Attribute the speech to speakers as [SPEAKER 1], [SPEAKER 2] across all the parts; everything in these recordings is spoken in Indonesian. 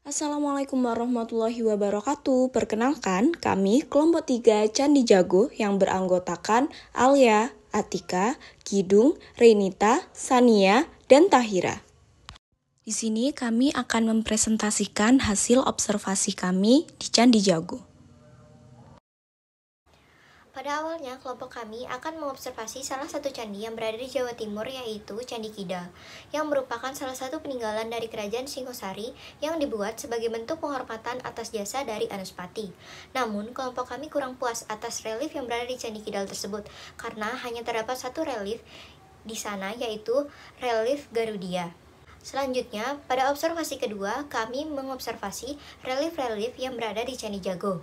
[SPEAKER 1] Assalamualaikum warahmatullahi wabarakatuh. Perkenalkan, kami kelompok 3 Candi Jago yang beranggotakan Alia, Atika, Kidung, Renita, Sania, dan Tahira. Di sini kami akan mempresentasikan hasil observasi kami di Candi Jago.
[SPEAKER 2] Pada awalnya, kelompok kami akan mengobservasi salah satu candi yang berada di Jawa Timur, yaitu Candi Kidal, yang merupakan salah satu peninggalan dari Kerajaan Singosari yang dibuat sebagai bentuk penghormatan atas jasa dari Anuspati. Namun, kelompok kami kurang puas atas relief yang berada di Candi Kidal tersebut, karena hanya terdapat satu relief di sana, yaitu relief Garudia. Selanjutnya, pada observasi kedua, kami mengobservasi relief-relief yang berada di Candi Jago.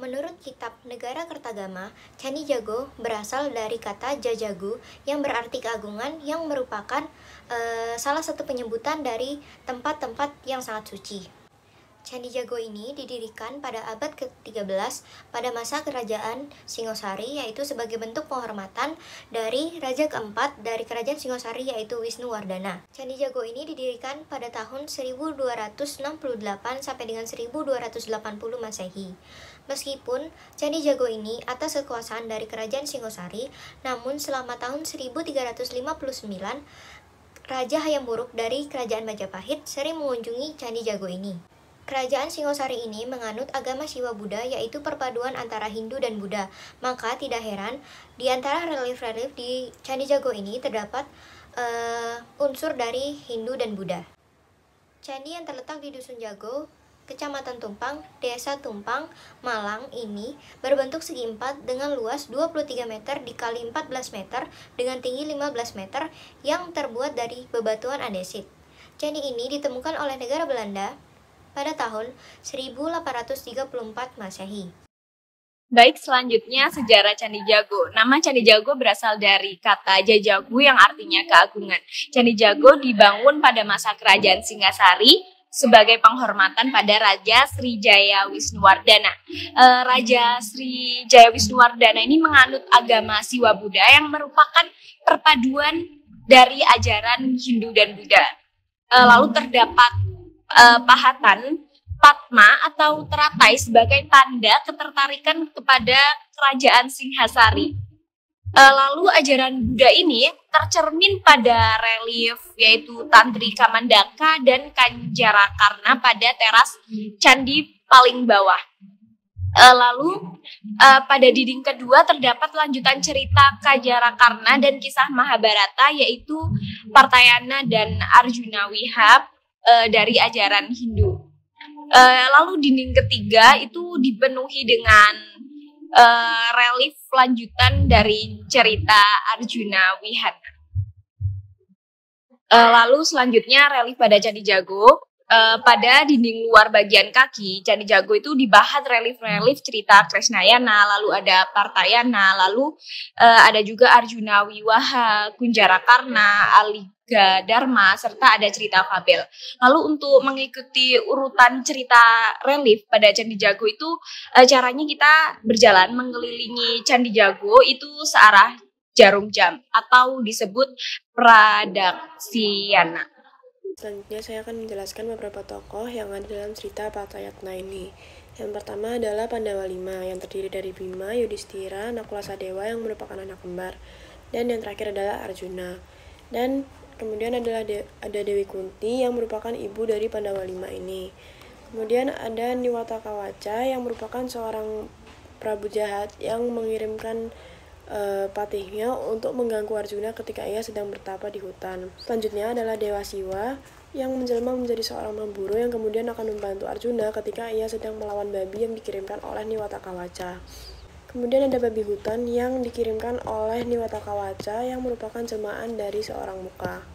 [SPEAKER 2] Menurut kitab Negara Kertagama, Candi Jago berasal dari kata Jajagu yang berarti keagungan, yang merupakan salah satu penyebutan dari tempat-tempat yang sangat suci. Candi Jago ini didirikan pada abad ke-13 pada masa Kerajaan Singosari, yaitu sebagai bentuk penghormatan dari Raja keempat dari Kerajaan Singosari, yaitu Wisnuwardana. Candi Jago ini didirikan pada tahun 1268 sampai dengan 1280 Masehi. Meskipun Candi Jago ini atas kekuasaan dari Kerajaan Singosari, namun selama tahun 1359, Raja Hayam Wuruk dari Kerajaan Majapahit sering mengunjungi Candi Jago ini. Kerajaan Singosari ini menganut agama Siwa Buddha, yaitu perpaduan antara Hindu dan Buddha. Maka tidak heran di antara relief-relief di Candi Jago ini terdapat unsur dari Hindu dan Buddha. Candi yang terletak di Dusun Jago, Kecamatan Tumpang, Desa Tumpang, Malang ini berbentuk segi empat dengan luas 23 meter dikali 14 meter dengan tinggi 15 meter yang terbuat dari bebatuan andesit. Candi ini ditemukan oleh negara Belanda pada tahun 1834 Masehi.
[SPEAKER 3] Baik, selanjutnya sejarah Candi Jago. Nama Candi Jago berasal dari kata Jajagu yang artinya keagungan. Candi Jago dibangun pada masa Kerajaan Singasari sebagai penghormatan pada Raja Srijaya Wisnuwardana. Raja Srijaya Wisnuwardana ini menganut agama Siwa Buddha yang merupakan perpaduan dari ajaran Hindu dan Buddha. Lalu terdapat pahatan Padma atau teratai sebagai tanda ketertarikan kepada Kerajaan Singhasari. Lalu ajaran Buddha ini tercermin pada relief yaitu Tantrika Mandaka dan Kanjarakarna pada teras candi paling bawah. Lalu pada dinding kedua terdapat lanjutan cerita Kanjarakarna dan kisah Mahabharata, yaitu Partayana dan Arjuna Wihab dari ajaran Hindu. Lalu dinding ketiga itu dipenuhi dengan relief lanjutan dari cerita Arjuna Wihana. Lalu selanjutnya relief pada Candi Jago. Pada dinding luar bagian kaki Candi Jago itu dibahat relief-relief cerita Kresnayana, lalu ada Partayana, lalu ada juga Arjuna Wiwaha, Kunjarakarna, Aliga Dharma, serta ada cerita fabel. Lalu untuk mengikuti urutan cerita relief pada Candi Jago itu caranya kita berjalan mengelilingi Candi Jago itu searah jarum jam atau disebut Pradaksina.
[SPEAKER 4] Selanjutnya saya akan menjelaskan beberapa tokoh yang ada dalam cerita Partayatna ini. Yang pertama adalah Pandawa Lima yang terdiri dari Bima, Yudhistira, Nakula Sadewa yang merupakan anak kembar, dan yang terakhir adalah Arjuna. Dan kemudian ada Dewi Kunti yang merupakan ibu dari Pandawa Lima ini. Kemudian ada Niwataka Waca yang merupakan seorang prabu jahat yang mengirimkan patihnya untuk mengganggu Arjuna ketika ia sedang bertapa di hutan. Selanjutnya adalah Dewa Siwa yang menjelma menjadi seorang pemburu yang kemudian akan membantu Arjuna ketika ia sedang melawan babi yang dikirimkan oleh Niwataka Waca. Kemudian ada babi hutan yang dikirimkan oleh Niwataka Waca yang merupakan jelmaan dari seorang muka.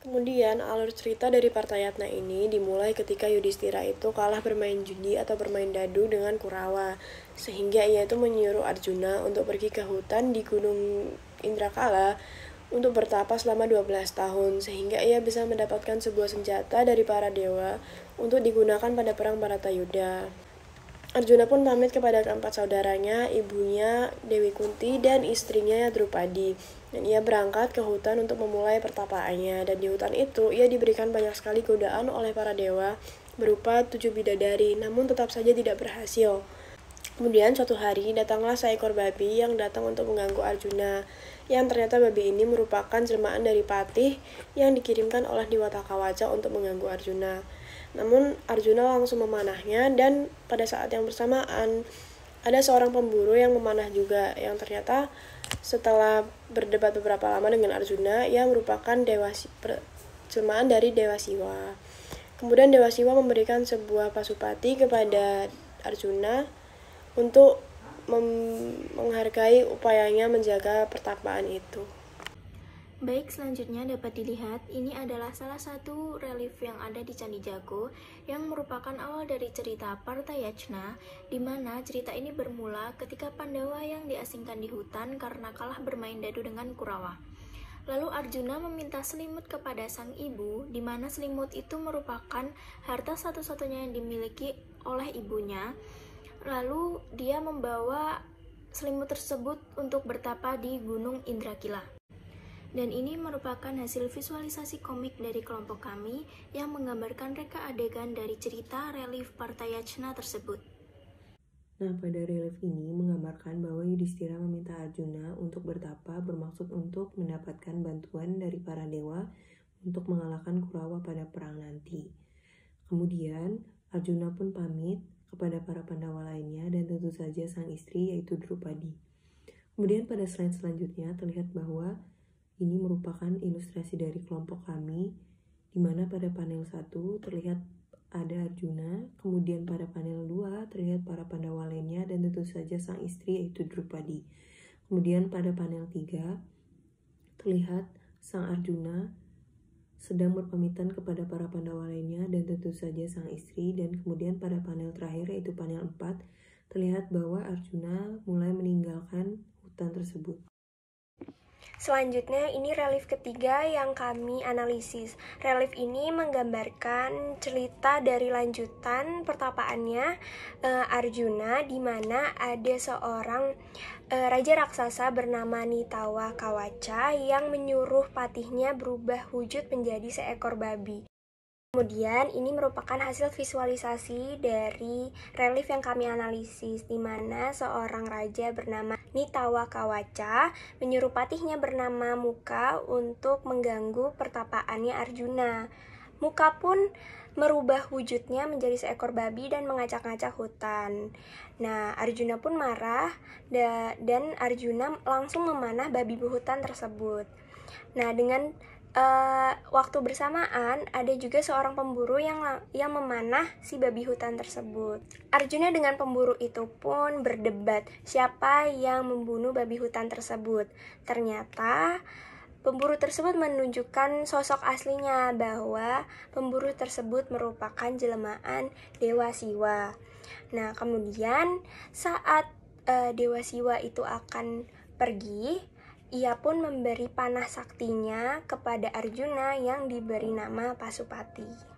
[SPEAKER 4] Kemudian alur cerita dari Partayatna ini dimulai ketika Yudhistira itu kalah bermain judi atau bermain dadu dengan Kurawa, sehingga ia itu menyuruh Arjuna untuk pergi ke hutan di Gunung Indrakala untuk bertapa selama 12 tahun, sehingga ia bisa mendapatkan sebuah senjata dari para dewa untuk digunakan pada perang Bharatayuddha. Arjuna pun pamit kepada keempat saudaranya, ibunya Dewi Kunti dan istrinya Drupadi. Dan ia berangkat ke hutan untuk memulai pertapaannya. Dan di hutan itu ia diberikan banyak sekali godaan oleh para dewa berupa 7 bidadari, namun tetap saja tidak berhasil. Kemudian suatu hari datanglah seekor babi yang datang untuk mengganggu Arjuna, yang ternyata babi ini merupakan jelmaan dari Patih yang dikirimkan oleh Dewata Kawaca untuk mengganggu Arjuna. Namun Arjuna langsung memanahnya, dan pada saat yang bersamaan ada seorang pemburu yang memanah juga, yang ternyata setelah berdebat beberapa lama dengan Arjuna, ia merupakan jelmaan dari Dewa Siwa. Kemudian Dewa Siwa memberikan sebuah pasupati kepada Arjuna untuk menghargai upayanya menjaga pertapaan itu.
[SPEAKER 1] Baik, selanjutnya dapat dilihat, ini adalah salah satu relief yang ada di Candi Jago yang merupakan awal dari cerita Partayacna, di mana cerita ini bermula ketika Pandawa yang diasingkan di hutan karena kalah bermain dadu dengan Kurawa. Lalu Arjuna meminta selimut kepada sang ibu, di mana selimut itu merupakan harta satu-satunya yang dimiliki oleh ibunya. Lalu dia membawa selimut tersebut untuk bertapa di Gunung Indrakila. Dan ini merupakan hasil visualisasi komik dari kelompok kami yang menggambarkan reka adegan dari cerita relief Partayacna tersebut.
[SPEAKER 5] Nah, pada relief ini menggambarkan bahwa Yudhistira meminta Arjuna untuk bertapa bermaksud untuk mendapatkan bantuan dari para dewa untuk mengalahkan Kurawa pada perang nanti. Kemudian, Arjuna pun pamit kepada para Pandawa lainnya dan tentu saja sang istri yaitu Drupadi. Kemudian pada slide selanjutnya terlihat bahwa ini merupakan ilustrasi dari kelompok kami, di mana pada panel 1 terlihat ada Arjuna, kemudian pada panel 2 terlihat para Pandawa lainnya dan tentu saja sang istri yaitu Drupadi. Kemudian pada panel 3 terlihat sang Arjuna sedang berpamitan kepada para Pandawa lainnya dan tentu saja sang istri, dan kemudian pada panel terakhir yaitu panel 4 terlihat bahwa Arjuna mulai meninggalkan hutan tersebut.
[SPEAKER 1] Selanjutnya ini relief ketiga yang kami analisis. Relief ini menggambarkan cerita dari lanjutan pertapaannya Arjuna, di mana ada seorang raja raksasa bernama Nitawa Kawaca yang menyuruh patihnya berubah wujud menjadi seekor babi. Kemudian ini merupakan hasil visualisasi dari relief yang kami analisis, di mana seorang raja bernama Nitawa Kawaca menyuruh patihnya bernama Muka untuk mengganggu pertapaannya Arjuna. Muka pun merubah wujudnya menjadi seekor babi dan mengacak-ngacak hutan. Nah, Arjuna pun marah dan Arjuna langsung memanah babi hutan tersebut. Nah, dengan waktu bersamaan ada juga seorang pemburu yang memanah si babi hutan tersebut. Arjuna dengan pemburu itu pun berdebat siapa yang membunuh babi hutan tersebut. Ternyata pemburu tersebut menunjukkan sosok aslinya bahwa pemburu tersebut merupakan jelmaan Dewa Siwa. Nah, kemudian saat Dewa Siwa itu akan pergi, ia pun memberi panah saktinya kepada Arjuna yang diberi nama Pasupati.